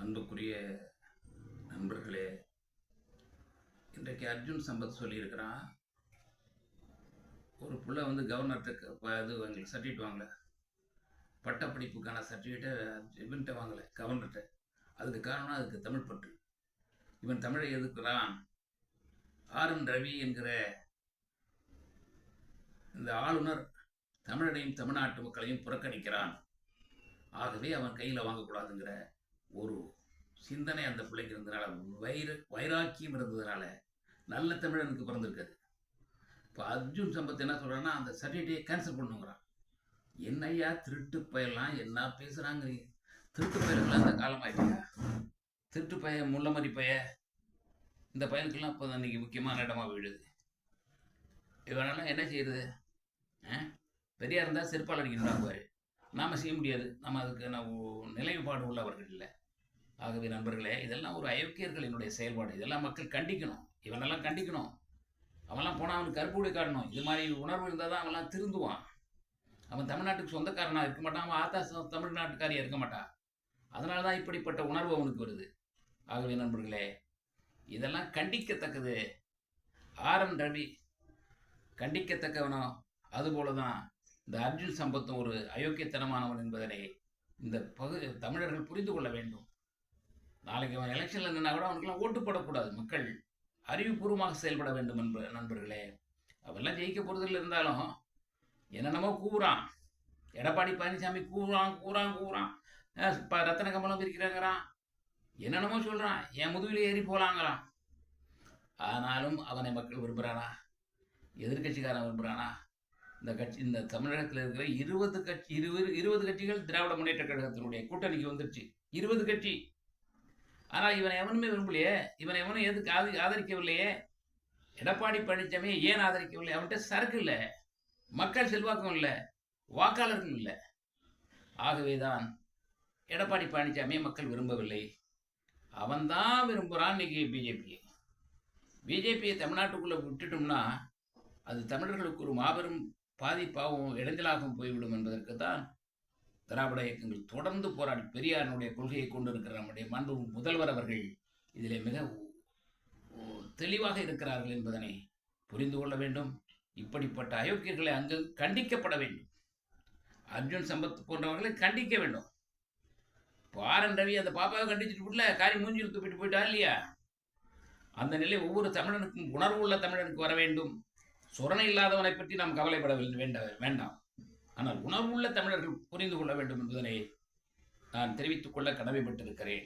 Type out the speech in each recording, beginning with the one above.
அன்புக்குரிய நண்பர்களே, இன்றைக்கு அர்ஜுன் சம்பத் சொல்லியிருக்கிறான். ஒரு பிள்ளை கவர்னர்கிட்ட இது வாங்கல, சர்டிஃபிகேட் வாங்கல, பட்டப்படிப்புக்கான சர்டிஃபிகேட்டை இவன்கிட்ட வாங்கலை, கவர்னர்கிட்ட. அதுக்கு காரணம் அதுக்கு தமிழ் பற்று. இவன் தமிழை எதிர்க்கிறான். ஆர்.என். ரவி என்கிற இந்த ஆளுநர் தமிழனையும் தமிழ்நாட்டு மக்களையும் புறக்கணிக்கிறான். ஆகவே அவன் கையில் வாங்கக்கூடாதுங்கிற ஒரு சிந்தனை அந்த பிள்ளைக்கு இருந்ததுனால, வைராக்கியம் இருந்ததுனால நல்ல தமிழனுக்கு பிறந்திருக்காது. இப்போ அர்ஜுன் சம்பத் என்ன சொல்கிறான்னா, அந்த சர்டிஃபிகேட்டை கேன்சல் பண்ணுங்கிறான். என்னையா திருட்டு பயிரெலாம் என்ன பேசுகிறாங்கிறீங்க? திருட்டு பயிர்கள்லாம் அந்த காலம் ஆகிட்டியா? திருட்டு பய, முள்ளமரி பய, இந்த பயலுக்கெல்லாம் இப்போ அன்றைக்கி முக்கியமான இடமா விழுது. இவனெல்லாம் என்ன செய்யுது? பெரியார் இருந்தால் செருப்பால் அடிக்கணும்டாங்குவார். நாம் செய்ய முடியாது. நம்ம அதுக்கு நிலைப்பாடு உள்ளவர்கள் இல்லை. ஆகவே நண்பர்களே, இதெல்லாம் ஒரு அயோக்கியர்களினுடைய செயல்பாடு. இதெல்லாம் மக்கள் கண்டிக்கணும். இவனெல்லாம் கண்டிக்கணும். அவன்லாம் போனால் அவனுக்கு கருப்புடி காட்டணும். இது மாதிரி உணர்வு இருந்தால் தான் அவன்லாம் திருந்துவான். அவன் தமிழ்நாட்டுக்கு சொந்தக்காரனாக இருக்க மாட்டான். அவன் ஆத்தா தமிழ்நாட்டுக்காரியாக இருக்க மாட்டான். அதனால தான் இப்படிப்பட்ட உணர்வு அவனுக்கு வருது. ஆகவே நண்பர்களே, இதெல்லாம் கண்டிக்கத்தக்கது. ஆர்.என். ரவி கண்டிக்கத்தக்கவனோ, அதுபோல தான் இந்த அர்ஜுன் சம்பத்தும் ஒரு அயோக்கியத்தனமானவன் என்பதனை இந்த தமிழர்கள் புரிந்து கொள்ள வேண்டும். நாளைக்கு அவன் எலெக்ஷனில் நின்னா கூட அவனுக்கெல்லாம் ஓட்டு போடக்கூடாது. மக்கள் அறிவுபூர்வமாக செயல்பட வேண்டும் நண்பர்களே. அவெல்லாம் ஜெயிக்க போகிறதில் இருந்தாலும் என்னென்னமோ கூறான். எடப்பாடி பழனிசாமி கூறான். இப்போ ரத்தன கமலம் பிரிக்கிறாங்கிறான். என்னென்னமோ சொல்கிறான். என் முதுகில் ஏறி போகலாங்கிறான். ஆனாலும் அவனை மக்கள் விரும்புகிறானா? எதிர்கட்சிக்காரன் விரும்புகிறானா? இந்த தமிழகத்தில் இருக்கிற 20 கட்சிகள் திராவிட முன்னேற்ற கழகத்தினுடைய கூட்டணிக்கு வந்துருச்சு. 20 கட்சி. ஆனால் இவனை எவனுமே விரும்பலையே. இவனை எவனும் எதுக்கு ஆதரிக்கவில்லையே? எடப்பாடி பழனிசாமியை ஏன் ஆதரிக்கவில்லை? அவன்கிட்ட சரக்கு இல்லை, மக்கள் செல்வாக்கும் இல்லை, வாக்காளர்களும் இல்லை. ஆகவே தான் எடப்பாடி பழனிசாமியை மக்கள் விரும்பவில்லை. அவன்தான் விரும்புகிறான் இன்னைக்கு பிஜேபியை தமிழ்நாட்டுக்குள்ளே விட்டுட்டோம்னா அது தமிழர்களுக்கு ஒரு மாபெரும் பாதிப்பாகவும் இடைஞ்சலாகவும் போய்விடும் என்பதற்கு தான் திராவிட இயக்கங்கள் தொடர்ந்து போராடி பெரியாரினுடைய கொள்கையை கொண்டிருக்கிற நம்முடைய மாண்பு முதல்வர் அவர்கள் இதிலே மிக தெளிவாக இருக்கிறார்கள் என்பதனை புரிந்து கொள்ள வேண்டும். இப்படிப்பட்ட அயோக்கியர்களை அங்கு கண்டிக்கப்பட வேண்டும். அர்ஜுன் சம்பத் போன்றவர்களை கண்டிக்க வேண்டும். ஆர்.என். ரவி அந்த பாப்பாவை கண்டிச்சுட்டு விடல, காரி மூஞ்சில் தூப்பிட்டு போயிட்டா இல்லையா? அந்த நிலை ஒவ்வொரு தமிழனுக்கும், உணர்வு உள்ள தமிழனுக்கு வர வேண்டும். சொரணை இல்லாதவனை பற்றி நாம் கவலைப்பட வேண்டாம். ஆனால் உணர்வுள்ள தமிழர்கள் புரிந்து கொள்ள வேண்டும் என்பதனை நான் தெரிவித்துக் கொள்ள கடமைப்பட்டிருக்கிறேன்.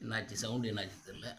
என்னாச்சு சவுண்டு என்னாச்சு தெரியல.